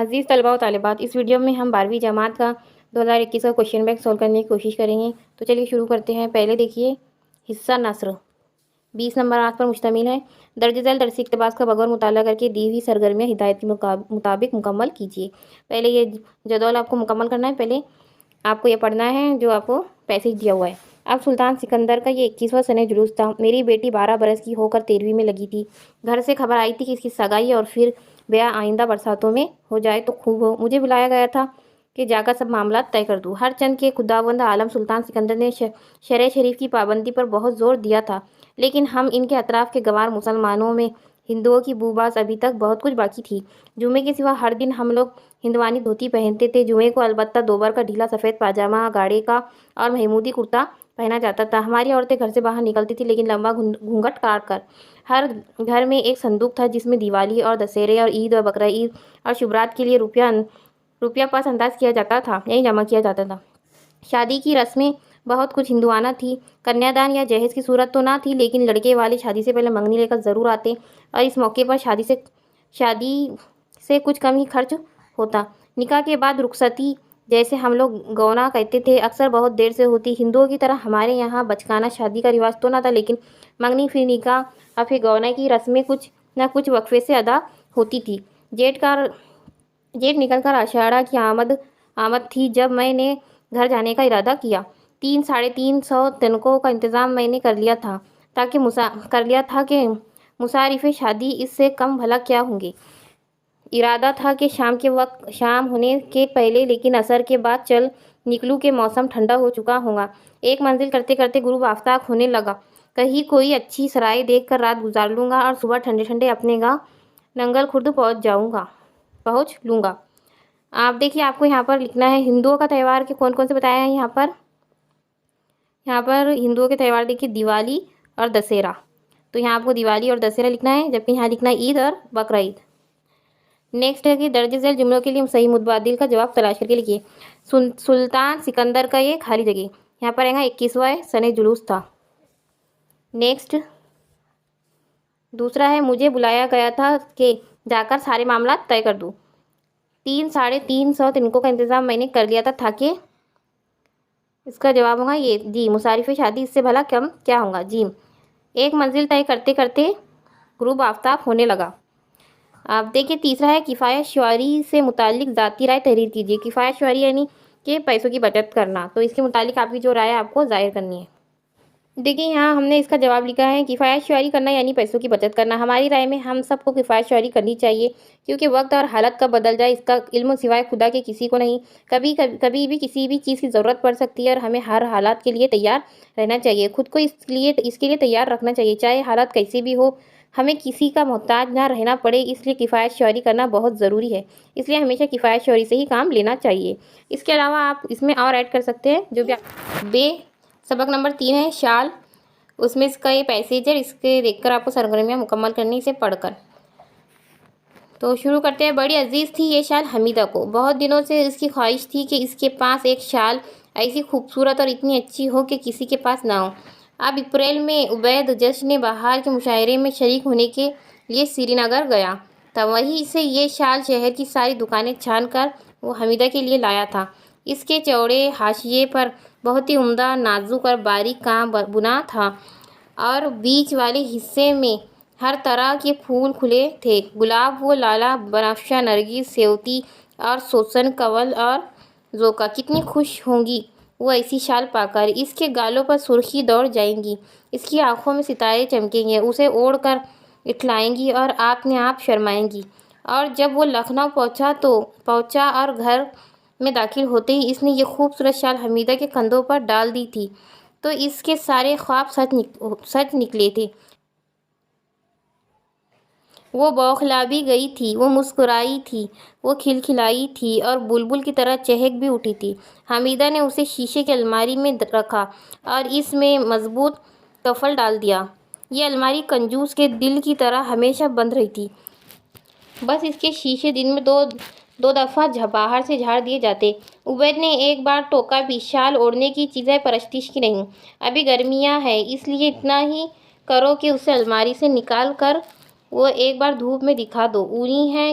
عزیز طلباء و طالبات، اس ویڈیو میں ہم 12ویں جماعت کا 2021 کا کوشچن بینک سولو کرنے کی کوشش کریں گے۔ تو چلیے شروع کرتے ہیں۔ پہلے دیکھیے حصہ نثر 20 نمبرات پر مشتمل ہے۔ درج ذیل درسی اقتباس کا بغور مطالعہ کر کے دی ہوئی سرگرمیاں ہدایت کے مطابق مکمل کیجیے۔ پہلے یہ جدول آپ کو مکمل کرنا ہے، پہلے آپ کو یہ پڑھنا ہے جو آپ کو پیسج دیا ہوا ہے۔ اب سلطان سکندر کا یہ 21واں سنِ جلوس تھا۔ میری بیٹی 12 برس کی ہو کر 13ویں میں لگی تھی۔ گھر سے خبر آئی تھی کہ اس کی سگائی اور پھر بیاہ آئندہ برساتوں میں ہو جائے تو خوب ہو۔ مجھے بلایا گیا تھا کہ جا کر سب معاملات طے کر دوں۔ ہر چند کے خداوند عالم سلطان سکندر نے شرع شریف کی پابندی پر بہت زور دیا تھا، لیکن ہم ان کے اطراف کے گنوار مسلمانوں میں ہندوؤں کی بو باز ابھی تک بہت کچھ باقی تھی۔ جمعے کے سوا ہر دن ہم لوگ ہندوانی دھوتی پہنتے تھے۔ جمعے کو البتہ دوبر کا ڈھیلا سفید پاجامہ، گاڑے کا اور محمودی کرتا پہنا جاتا تھا۔ ہماری عورتیں گھر سے باہر نکلتی تھیں لیکن لمبا گھونگھٹ کاٹ کر۔ ہر گھر میں ایک صندوق تھا جس میں دیوالی اور دسہرے اور عید اور بقرعید اور شبرات کے لیے روپیہ پس انداز کیا جاتا تھا، یعنی جمع کیا جاتا تھا۔ شادی کی رسمیں بہت کچھ ہندوانہ تھی۔ کنیا دان یا جہیز کی صورت تو نہ تھی، لیکن لڑکے والے شادی سے پہلے منگنی لے کر ضرور آتے اور اس موقع پر شادی سے کچھ کم ہی خرچ ہوتا۔ نکاح کے بعد رخصتی، جیسے ہم لوگ گونا کہتے تھے، اکثر بہت دیر سے ہوتی۔ ہندوؤں کی طرح ہمارے یہاں بچکانہ شادی کا رواج تو نہ تھا، لیکن منگنی، پھر نکاح اور پھر گونا کی رسمیں کچھ نہ کچھ وقفے سے ادا ہوتی تھی۔ جیٹھ نکل کر آشاڑھا کی آمد تھی جب میں نے گھر جانے کا ارادہ کیا۔ 300-350 تنکوں کا انتظام میں نے کر لیا تھا کہ مصارف شادی اس سے کم بھلا کیا ہوں گے۔ ارادہ تھا کہ شام ہونے کے پہلے لیکن عصر کے بعد چل نکلوں کہ موسم ٹھنڈا ہو چکا ہوگا۔ ایک منزل کرتے کرتے غروب آفتاب ہونے لگا۔ کہیں کوئی اچھی سرائے دیکھ کر رات گزار لوں گا اور صبح ٹھنڈے ٹھنڈے اپنے گاؤں ننگل خورد پہنچ لوں گا۔ آپ دیکھیے، آپ کو یہاں پر لکھنا ہے ہندوؤں کا تہوار کے کون کون سے بتایا ہے۔ یہاں پر ہندوؤں کے تہوار دیکھیے دیوالی اور دسہرہ، تو یہاں آپ کو دیوالی اور دسہرہ لکھنا ہے، جبکہ یہاں لکھنا ہے عید اور بقرعید۔ نیکسٹ ہے کہ درج ذیل جملوں کے لیے صحیح متبادل کا جواب تلاش کر کے لکھیے۔ سلطان سکندر کا یہ خالی جگہ، یہاں پر ہے 21واں سنِ جلوس تھا۔ نیکسٹ دوسرا ہے مجھے بلایا گیا تھا کہ جا کر سارے معاملات طے کر دوں۔ 300-350 تنکوں کا انتظام میں نے کر لیا تھا کہ اس کا جواب ہوگا یہ جی مصارف شادی اس سے بھلا کم کیا ہوگا۔ جیم ایک منزل طے کرتے کرتے غروب آفتاب ہونے لگا۔ آپ دیکھیے تیسرا ہے کفایت شعاری سے متعلق ذاتی رائے تحریر کیجیے۔ کفایت شعاری یعنی کہ پیسوں کی بچت کرنا، تو اس کے متعلق آپ کی جو رائے آپ کو ظاہر کرنی ہے۔ دیکھیے یہاں ہم نے اس کا جواب لکھا ہے کفایت شعاری کرنا یعنی پیسوں کی بچت کرنا۔ ہماری رائے میں ہم سب کو کفایت شعاری کرنی چاہیے، کیونکہ وقت اور حالت کب بدل جائے اس کا علم سوائے خدا کے کسی کو نہیں۔ کبھی بھی کسی بھی چیز کی ضرورت پڑ سکتی ہے اور ہمیں ہر حالات کے لیے تیار رہنا چاہیے۔ خود کو اس کے لیے تیار رکھنا چاہیے، چاہے حالات کیسے بھی ہو، ہمیں کسی کا محتاج نہ رہنا پڑے، اس لیے کفایت شعاری کرنا بہت ضروری ہے۔ اس لیے ہمیشہ کفایت شعاری سے ہی کام لینا چاہیے۔ اس کے علاوہ آپ اس میں اور ایڈ کر سکتے ہیں جو بھی سبق نمبر 3 ہے شال، اس میں اس کا یہ پیسیج ہے، اس کے دیکھ کر آپ کو سرگرمیاں مکمل کرنی اسے پڑھ کر۔ تو شروع کرتے ہیں۔ بڑی عزیز تھی یہ شال حمیدہ کو، بہت دنوں سے اس کی خواہش تھی کہ اس کے پاس ایک شال ایسی خوبصورت اور اتنی اچھی ہو کہ کسی کے پاس نہ ہو۔ اب اپریل میں عبید جشن بہار کے مشاعرے میں شریک ہونے کے لیے سری نگر گیا تھا، وہیں سے یہ شال شہر کی ساری دکانیں چھان کر وہ حمیدہ کے لیے لایا تھا۔ اس کے چوڑے حاشیے پر بہت ہی عمدہ، نازک اور باریک کام بنا تھا اور بیچ والے حصے میں ہر طرح کے پھول کھلے تھے، گلاب و لالا، بنفشہ، نرگس، سیوتی اور سوسن، کنول اور زوکا۔ کتنی خوش ہوں گی وہ ایسی شال پا کر، اس کے گالوں پر سرخی دوڑ جائے گی، اس کی آنکھوں میں ستارے چمکیں گے، اسے اوڑھ کر اٹھلائیں گی اور آپ نے آپ شرمائیں گی۔ اور جب وہ لکھنؤ پہنچا اور گھر میں داخل ہوتے ہی اس نے یہ خوبصورت شال حمیدہ کے کندھوں پر ڈال دی تھی، تو اس کے سارے خواب سچ نکلے تھے۔ وہ بوکھلا بھی گئی تھی، وہ مسکرائی تھی، وہ کھلکھلائی تھی اور بلبل کی طرح چہک بھی اٹھی تھی۔ حمیدہ نے اسے شیشے کی الماری میں رکھا اور اس میں مضبوط قفل ڈال دیا۔ یہ الماری کنجوس کے دل کی طرح ہمیشہ بند رہتی، بس اس کے شیشے دن میں دو دفعہ باہر سے جھاڑ دیے جاتے۔ عبید نے ایک بار ٹوکا بھی، شال اوڑھنے کی چیزیں پرستش کی نہیں، ابھی گرمیاں ہیں، اس لیے اتنا ہی کرو کہ اسے الماری سے نکال کر وہ ایک بار دھوپ میں دکھا دو، اونی ہیں،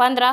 15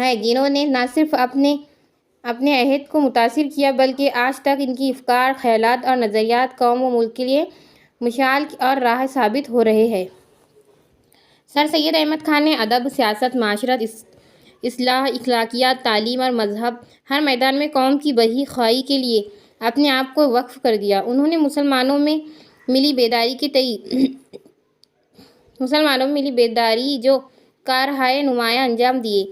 ہیں جنہوں نے نہ صرف اپنے عہد کو متاثر کیا بلکہ آج تک ان کی افکار، خیالات اور نظریات قوم و ملک کے لیے مشعل اور راہ ثابت ہو رہے ہیں۔ سر سید احمد خان نے ادب، سیاست، معاشرت، اصلاح، اخلاقیات، تعلیم اور مذہب، ہر میدان میں قوم کی بڑی خواہی کے لیے اپنے آپ کو وقف کر دیا۔ انہوں نے مسلمانوں میں ملی بیداری جو کارہائے نمایاں انجام دیے،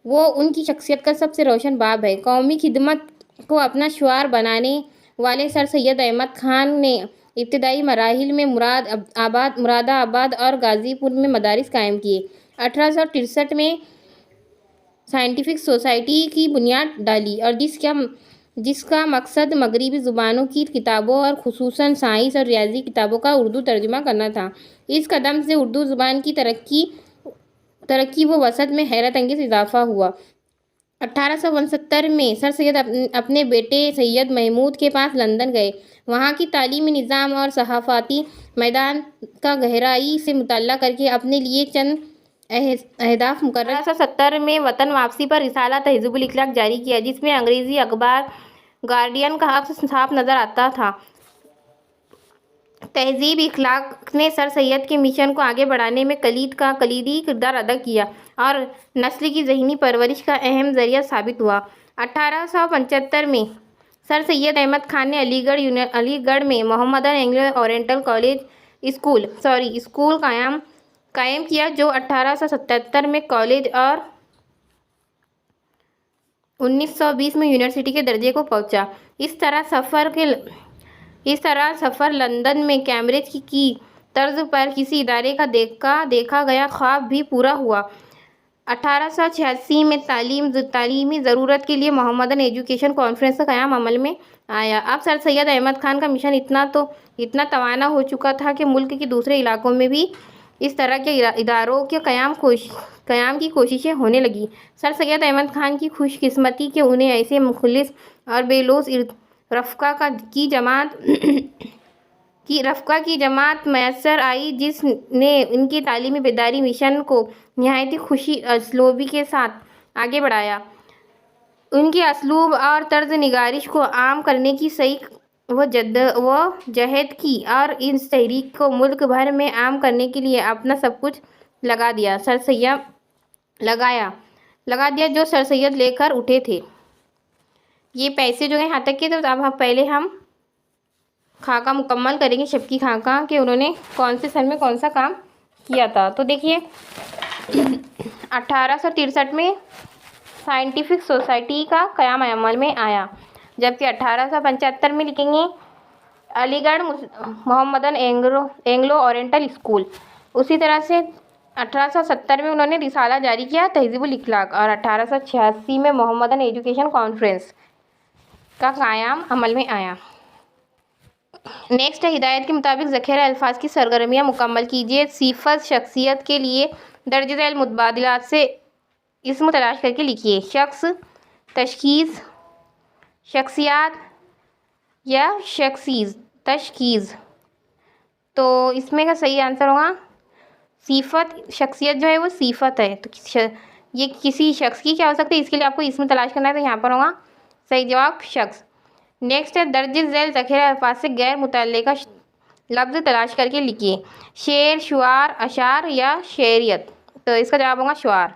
وہ ان کی شخصیت کا سب سے روشن باب ہے۔ قومی خدمت کو اپنا شعار بنانے والے سر سید احمد خان نے ابتدائی مراحل میں مراد آباد اور غازی پور میں مدارس قائم کیے۔ 1863 میں سائنٹیفک سوسائٹی کی بنیاد ڈالی اور جس کا مقصد مغربی زبانوں کی کتابوں اور خصوصاً سائنس اور ریاضی کتابوں کا اردو ترجمہ کرنا تھا۔ اس قدم سے اردو زبان کی ترقی و وسعت میں حیرت انگیز اضافہ ہوا۔ 1869 میں سر سید اپنے بیٹے سید محمود کے پاس لندن گئے، وہاں کی تعلیمی نظام اور صحافتی میدان کا گہرائی سے مطالعہ کر کے اپنے لیے چند اہداف مقرر 1870 میں وطن واپسی پر رسالہ تہذیب الاخلاق جاری کیا، جس میں انگریزی اخبار گارڈین کا عکس صاف نظر آتا تھا۔ تہذیب اخلاق نے سر سید کے مشن کو آگے بڑھانے میں کلیدی کردار ادا کیا اور نسل کی ذہنی پرورش کا اہم ذریعہ ثابت ہوا۔ 1875 میں سر سید احمد خان نے علی گڑھ میں محمدن اینگلو اورینٹل اسکول قائم کیا، جو 1877 میں کالج اور 1920 میں یونیورسٹی کے درجے کو پہنچا۔ اس طرح سفر لندن میں کیمبرج کی طرز پر کسی ادارے کا دیکھا گیا خواب بھی پورا ہوا۔ 1886 میں تعلیمی ضرورت کے لیے محمدن ایجوکیشن کانفرنس کا قیام عمل میں آیا۔ اب سر سید احمد خان کا مشن اتنا توانا ہو چکا تھا کہ ملک کے دوسرے علاقوں میں بھی اس طرح کے اداروں کے قیام کی کوششیں ہونے لگیں۔ سر سید احمد خان کی خوش قسمتی کہ انہیں ایسے مخلص اور بے لوث رفقا کی جماعت میسر آئی جس نے ان کی تعلیمی بیداری مشن کو نہایت خوشی اسلوبی کے ساتھ آگے بڑھایا۔ ان کے اسلوب اور طرز نگارش کو عام کرنے کی سعی و جہد کی اور اس تحریک کو ملک بھر میں عام کرنے کے لیے اپنا سب کچھ لگا دیا جو سر سید لے کر اٹھے تھے۔ یہ پیسے جو ہیں یہاں تک کے، تو اب پہلے ہم خاکہ مکمل کریں گے شبکی خاکہ کہ انہوں نے کون سے سن میں کون سا کام کیا تھا۔ تو دیکھیے 1863 میں سائنٹیفک سوسائٹی کا قیام عمل میں آیا، جبکہ 1875 میں لکھیں گے علی گڑھ محمدن اینگلو اورینٹل اسکول۔ اسی طرح سے 1870 میں انہوں نے رسالہ جاری کیا تہذیب الاخلاق، اور 1886 میں محمدن ایجوکیشن کانفرنس کا قیام عمل میں آیا۔ نیکسٹ ہے ہدایت کے مطابق ذخیرہ الفاظ کی سرگرمیاں مکمل کیجیے۔ صفت شخصیت کے لیے درج ذیل متبادلات سے اسم تلاش کر کے لکھیے۔ شخص، تشخیص، شخصیات یا تشخیص۔ تو اس میں کا صحیح آنسر ہوگا صفت۔ شخصیت جو ہے وہ صفت ہے، تو یہ کسی شخص کی کیا ہو سکتی ہے، اس کے لیے آپ کو اسم تلاش کرنا ہے، تو یہاں پر ہوگا صحیح جواب شخص۔ نیکسٹ ہے درج ذیل ذخیرہ الفاظ سے غیر متعلقہ لفظ تلاش کر کے لکھیے۔ شعر، شعار، اشعار یا شعریت، تو اس کا جواب ہوگا شعار۔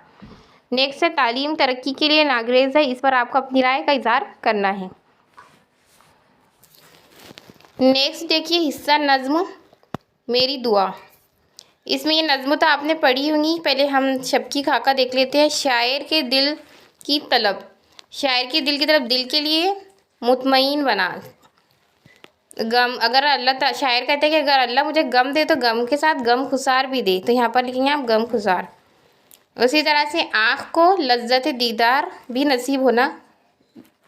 نیکسٹ ہے تعلیم ترقی کے لیے ناگزیر ہے، اس پر آپ کو اپنی رائے کا اظہار کرنا ہے۔ نیکسٹ دیکھیے حصہ نظم میری دعا۔ اس میں یہ نظم تو آپ نے پڑھی ہوں گی، پہلے ہم شبکی خاکہ دیکھ لیتے ہیں۔ شاعر کے دل کی طلب، شاعر کے دل کی طلب، دل کے لیے مطمئن بنا۔ اگر شاعر کہتے ہیں کہ اگر اللہ مجھے غم دے تو غم کے ساتھ غم خسار بھی دے، تو یہاں پر لکھیں گے آپ غم خسار۔ اسی طرح سے آنکھ کو لذت دیدار بھی نصیب ہونا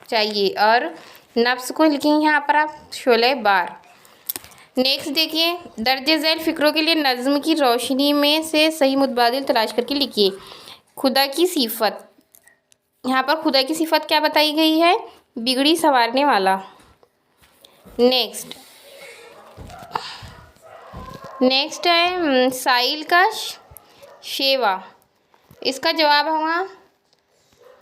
چاہیے، اور نفس کو لکھیں گے یہاں پر آپ شعلہ بار۔ نیکسٹ دیکھیے درج ذیل فکروں کے لیے نظم کی روشنی میں سے صحیح متبادل تلاش کر کے لکھیے۔ خدا کی صفت، یہاں پر خدا کی صفت کیا بتائی گئی ہے، بگڑی سنوارنے والا۔ نیکسٹ ہے سائل کا شیوا، اس کا جواب ہوگا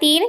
3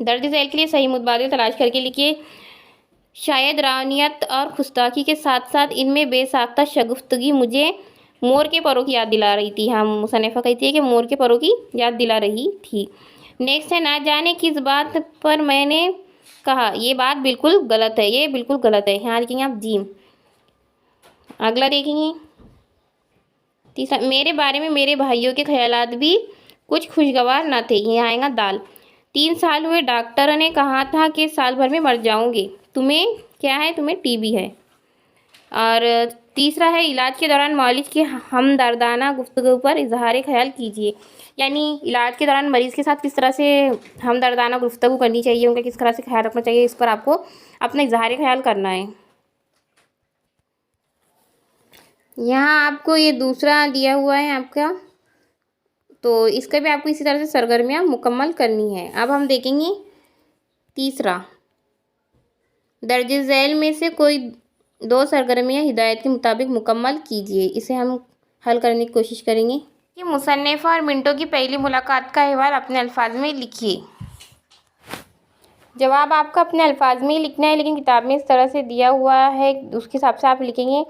درج ذیل کے لیے صحیح متبادل تلاش کر کے لکھیے۔ شاید روانیت اور گستاخی کے ساتھ ساتھ ان میں بے ساختہ شگفتگی مجھے مور کے پروں کی یاد دلا رہی تھی۔ ہم مصنفہ کہتی ہے کہ مور کے پروں کی یاد دلا رہی تھی۔ نیکسٹ ہے، نہ جانے کس بات پر میں نے کہا یہ بات بالکل غلط ہے، یہ بالکل غلط ہے، یہاں لکھیں گے آپ جیم۔ اگلا دیکھیں گے تیسرا، میرے بارے میں میرے بھائیوں کے خیالات بھی کچھ خوشگوار نہ تھے، یہاں آئے گا دال۔ 3 سال ہوئے، ڈاکٹر نے کہا تھا کہ سال بھر میں مر جاؤں گے، تمہیں کیا ہے، تمہیں ٹی بی ہے۔ اور تیسرا ہے، علاج کے دوران معالج کی ہمدردانہ گفتگو پر اظہار خیال کیجیے، یعنی علاج کے دوران مریض کے ساتھ کس طرح سے ہمدردانہ گفتگو کرنی چاہیے، ان کا کس طرح سے خیال رکھنا چاہیے، اس پر آپ کو اپنا اظہار خیال کرنا ہے۔ یہاں آپ کو یہ دوسرا دیا ہوا ہے آپ کا، تو اس کا بھی آپ کو اسی طرح سے سرگرمیاں مکمل کرنی ہے۔ اب ہم دیکھیں گے تیسرا، درج ذیل میں سے کوئی 2 سرگرمیاں ہدایت کے مطابق مکمل کیجیے، اسے ہم حل کرنے کی کوشش کریں گے کہ مصنفہ اور منٹو کی پہلی ملاقات کا احوال اپنے الفاظ میں لکھیے۔ جواب آپ کو اپنے الفاظ میں ہی لکھنا ہے، لیکن کتاب میں اس طرح سے دیا ہوا ہے، اس کے حساب سے آپ لکھیں گے۔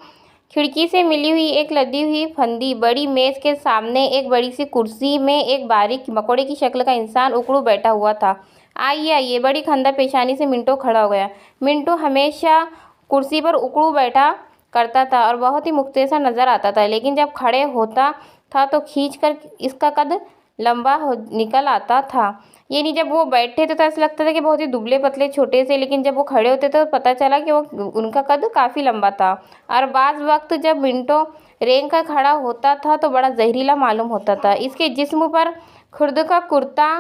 کھڑکی سے ملی ہوئی ایک لدی ہوئی پھندی بڑی میز کے سامنے ایک بڑی سی کرسی میں ایک باریک مکوڑے کی شکل کا انسان اکڑو بیٹھا ہوا تھا۔ آئیے آئیے، بڑی خندہ پیشانی سے منٹو کھڑا ہو گیا۔ منٹو ہمیشہ کرسی پر اکڑو بیٹھا کرتا تھا اور بہت ہی مختصر نظر آتا تھا، لیکن جب کھڑے ہوتا تھا تو کھینچ کر اس کا قد لمبا نکل آتا تھا، یعنی جب وہ بیٹھے تھے تو ایسا لگتا تھا کہ بہت ہی دبلے پتلے چھوٹے سے، لیکن جب وہ کھڑے ہوتے تھے تو پتہ چلا کہ ان کا قد کافی لمبا تھا۔ اور بعض وقت جب منٹو رینگ کر کھڑا ہوتا تھا تو بڑا زہریلا معلوم ہوتا تھا۔ اس کے جسم پر خرد کا کرتا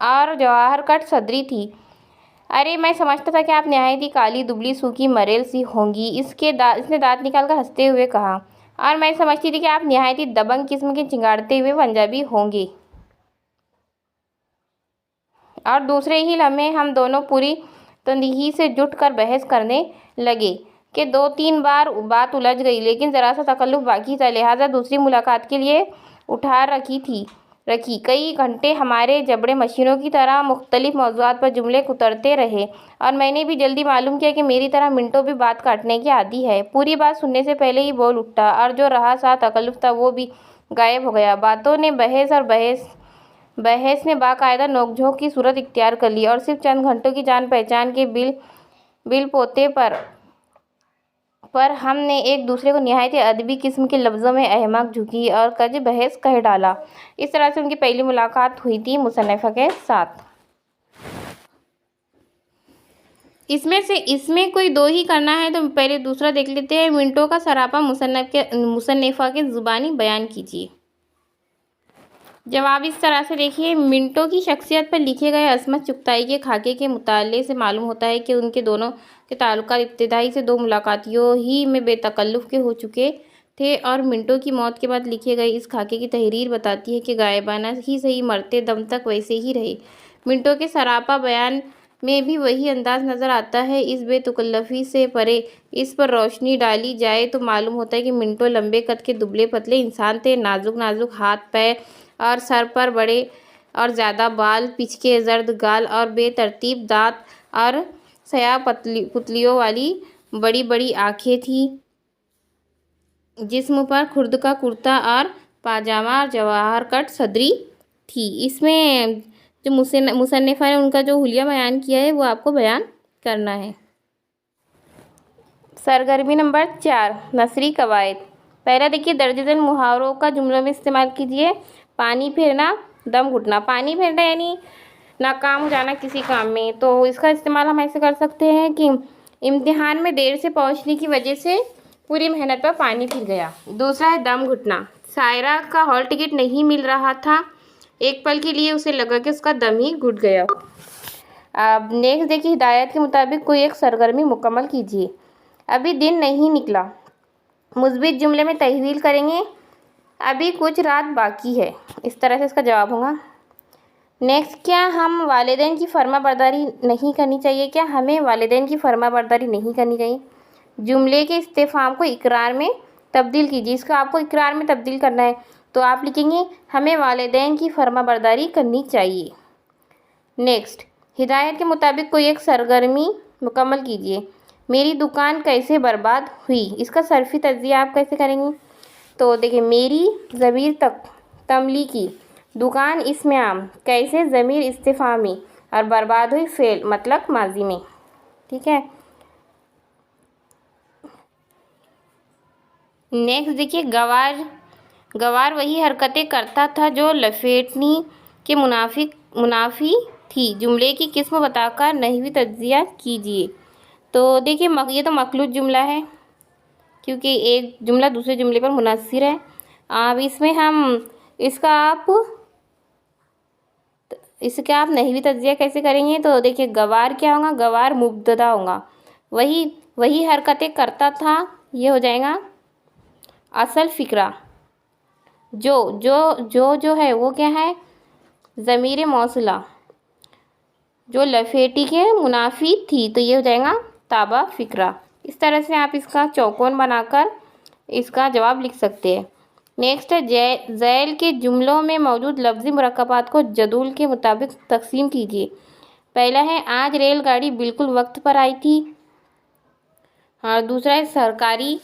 اور جواہر کٹ صدری تھی۔ ارے میں سمجھتا تھا کہ آپ نہایت ہی کالی دبلی سوکھی مریل سی ہوں گی، اس نے دانت نکال کر ہنستے ہوئے کہا، اور میں سمجھتی تھی کہ آپ نہایت ہی دبنگ قسم کے چنگاڑتے ہوئے پنجابی ہوں گے۔ اور دوسرے ہی لمحے ہم دونوں پوری تندہی سے جٹ کر بحث کرنے لگے کہ 2-3 بار بات الجھ گئی، لیکن ذرا سا تکلف باقی تھا، لہٰذا دوسری ملاقات کے لیے اٹھا رکھی۔ کئی گھنٹے ہمارے جبڑے مشینوں کی طرح مختلف موضوعات پر جملے کترتے رہے، اور میں نے بھی جلدی معلوم کیا کہ میری طرح منٹو بھی بات کاٹنے کے عادی ہے۔ پوری بات سننے سے پہلے ہی بول اٹھا، اور جو رہا سا تکلف تھا وہ بھی غائب ہو گیا۔ باتوں نے بحث نے باقاعدہ نوک جھونک کی صورت اختیار کر لی، اور صرف چند گھنٹوں کی جان پہچان کے بل پوتے پر ہم نے ایک دوسرے کو نہایت ادبی قسم کے لفظوں میں احمق، جھوٹی اور کج بحث کہہ ڈالا۔ اس طرح سے ان کی پہلی ملاقات ہوئی تھی مصنفہ کے ساتھ۔ اس میں کوئی 2 ہی کرنا ہے، تو پہلے دوسرا دیکھ لیتے ہیں۔ منٹو کا سراپا مصنفہ کے زبانی بیان کیجیے۔ جواب اس طرح سے دیکھیے، منٹو کی شخصیت پر لکھے گئے عصمت چغتائی کے خاکے کے مطالعے سے معلوم ہوتا ہے کہ ان کے دونوں کے تعلقات ابتدائی سے 2 ملاقاتوں ہی میں بے تکلف کے ہو چکے تھے، اور منٹو کی موت کے بعد لکھے گئے اس خاکے کی تحریر بتاتی ہے کہ غائبانہ ہی صحیح مرتے دم تک ویسے ہی رہے۔ منٹو کے سراپا بیان میں بھی وہی انداز نظر آتا ہے۔ اس بے تکلفی سے پرے اس پر روشنی ڈالی جائے تو معلوم ہوتا ہے کہ منٹو لمبے قد کے دبلے پتلے انسان تھے، نازک ہاتھ پیر اور سر پر بڑے اور زیادہ بال، پچکے زرد گال اور بے ترتیب دانت اور سیاہ پتلیوں والی بڑی بڑی آنکھیں تھیں۔ جسم پر خرد کا کرتا اور پاجامہ اور جواہر کٹ صدری تھی۔ اس میں جو مصنفہ نے ان کا جو حلیہ بیان کیا ہے وہ آپ کو بیان کرنا ہے۔ سرگرمی نمبر 4، نثری قواعد۔ پہلا دیکھیے، درج ذیل محاوروں کا جملوں میں استعمال کیجیے۔ پانی پھیرنا، دم گھٹنا۔ پانی پھیرنا یعنی ناکام ہو جانا کسی کام میں، تو اس کا استعمال ہم ایسے کر سکتے ہیں کہ امتحان میں دیر سے پہنچنے کی وجہ سے پوری محنت پر پانی پھر گیا۔ دوسرا ہے دم گھٹنا، سائرہ کا ہال ٹکٹ نہیں مل رہا تھا، ایک پل کے لیے اسے لگا کہ اس کا دم ہی گھٹ گیا۔ اب نیکسٹ دیکھیے، ہدایت کے مطابق کوئی ایک سرگرمی مکمل کیجیے۔ ابھی دن نہیں نکلا، مثبت جملے میں تحویل کریں گے، ابھی کچھ رات باقی ہے، اس طرح سے اس کا جواب ہوگا۔ نیکسٹ، کیا ہم والدین کی فرما برداری نہیں کرنی چاہیے؟ کیا ہمیں والدین کی فرما برداری نہیں کرنی چاہیے؟ جملے کے استفہام کو اقرار میں تبدیل کیجیے۔ اس کو آپ کو اقرار میں تبدیل کرنا ہے، تو آپ لکھیں گے ہمیں والدین کی فرما برداری کرنی چاہیے۔ نیکسٹ، ہدایت کے مطابق کوئی ایک سرگرمی مکمل کیجیے۔ میری دکان کیسے برباد ہوئی، اس کا صرفی تجزیہ آپ کیسے کریں گی؟ تو دیکھیں، میری ضمیر تک تملیکی، دکان اسم عام، کیسے ضمیر استفہامی، اور برباد ہوئی فعل مطلق ماضی میں، ٹھیک ہے۔ نیکسٹ دیکھیے، گوار وہی حرکتیں کرتا تھا جو لپیٹنے کے منافی تھی۔ جملے کی قسم بتا کر نحوی تجزیہ کیجیے۔ تو دیکھیے، یہ تو مخلوط جملہ ہے کیونکہ ایک جملہ دوسرے جملے پر منحصر ہے۔ اب اس میں ہم اس کا آپ نحوی تجزیہ کیسے کریں گے؟ تو دیکھیے، گوار کیا ہوگا؟ گوار مبتدا ہوگا، وہی حرکتیں کرتا تھا، یہ ہو جائے گا اصل فقرہ۔ جو ہے وہ کیا ہے؟ ضمیر موصولہ، جو لپیٹی کے منافی تھی، تو یہ ہو جائے گا تابع فقرہ۔ اس طرح سے آپ اس کا چوکون بنا کر اس کا جواب لکھ سکتے ہیں۔ نیکسٹ ہے، ذیل کے جملوں میں موجود لفظی مرکبات کو جدول کے مطابق تقسیم کیجیے۔ پہلا ہے، آج ریل گاڑی بالکل وقت پر آئی تھی، اور دوسرا ہے، سرکاری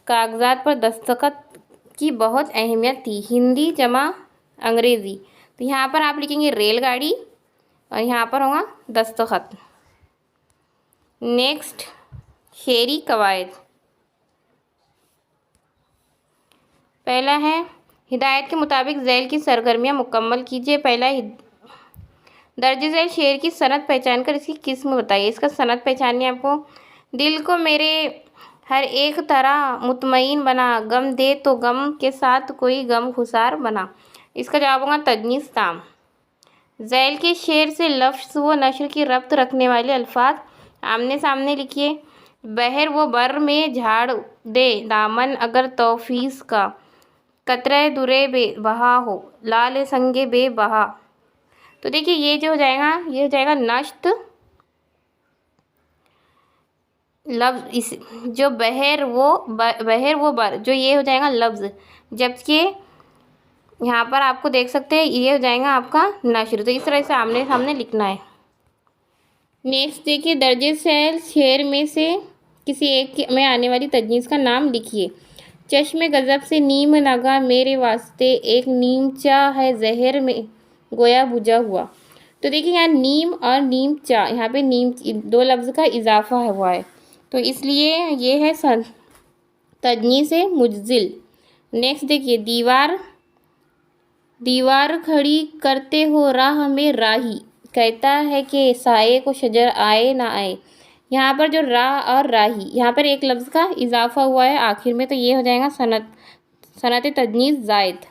کاغذات پر دستخط کی بہت اہمیت تھی، ہندی جمع انگریزی۔ تو یہاں پر آپ لکھیں گے ریل گاڑی، اور یہاں پر ہوگا دستخط۔ نیکسٹ، شعری قواعد۔ پہلا ہے، ہدایت کے مطابق ذیل کی سرگرمیاں مکمل کیجیے۔ پہلا، درج ذیل شعر کی صنعت پہچان کر اس کی قسم بتائیے۔ اس کا صنعت پہچاننی ہے آپ کو۔ دل کو میرے ہر ایک طرح مطمئن بنا، غم دے تو غم کے ساتھ کوئی غم گسار بنا۔ اس کا جواب ہوگا تجنیس تام۔ ذیل کے شعر سے لفظ و نثر کی ربط رکھنے والے الفاظ آمنے سامنے لکھیے۔ بحر و بر میں جھاڑ دے دامن اگر توفیق کا، قطرہ درے بے بہا ہو لعل سنگ بے بہا۔ تو دیکھیے، یہ جو ہو جائے گا نشت لفظ، جو بحر و بر، جو یہ ہو جائے گا لفظ، جبکہ یہاں پر آپ کو دیکھ سکتے ہیں یہ ہو جائے گا آپ کا نشر۔ تو اس طرح سے آمنے سامنے لکھنا ہے۔ نیکسٹ دیکھیے، درج ذیل شعر میں سے کسی ایک میں آنے والی تجنیس کا نام لکھیے۔ چشم غضب سے نیم نگاہ میرے واسطے، ایک نیم چاہ ہے زہر میں گویا بجھا ہوا۔ تو دیکھیے، یہاں نیم اور نیم چاہ، یہاں پہ نیم دو لفظ کا اضافہ ہوا ہے، تو اس لیے یہ ہے تجنیس مجزل۔ نیکسٹ دیکھیے، دیوار کھڑی کرتے ہو راہ میں راہی، کہتا ہے کہ سائے کو شجر آئے نہ آئے۔ یہاں پر جو راہ اور راہی، یہاں پر ایک لفظ کا اضافہ ہوا ہے آخر میں، تو یہ ہو جائے گا صنعت تجنیس زائد۔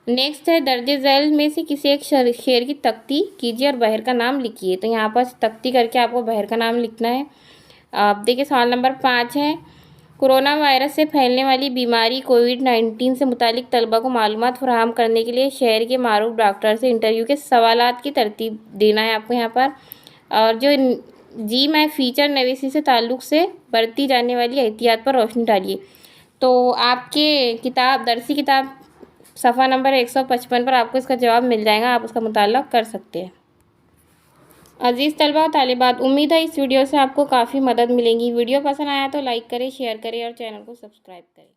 نیکسٹ ہے، درج ذیل میں سے کسی ایک شعر کی تختی کیجیے اور بحر کا نام لکھیے۔ تو یہاں پر تختی کر کے آپ کو بحر کا نام لکھنا ہے۔ آپ دیکھیں، سوال نمبر 5 ہے، کورونا وائرس سے پھیلنے والی بیماری کووڈ-19 سے متعلق طلباء کو معلومات فراہم کرنے کے لیے شہر کے معروف ڈاکٹر سے انٹرویو کے سوالات کی ترتیب دینا ہے آپ کو یہاں پر۔ اور جو میں فیچر نویسی سے تعلق سے برتی جانے والی احتیاط پر روشنی ڈالیے۔ تو آپ کے درسی کتاب صفحہ نمبر 155 پر آپ کو اس کا جواب مل جائے گا، آپ اس کا مطالعہ کر سکتے ہیں۔ عزیز طلباء و طالبات، امید ہے اس ویڈیو سے آپ کو کافی مدد ملے گی۔ ویڈیو پسند آیا تو لائک کریں، شیئر کریں اور چینل کو سبسکرائب کریں۔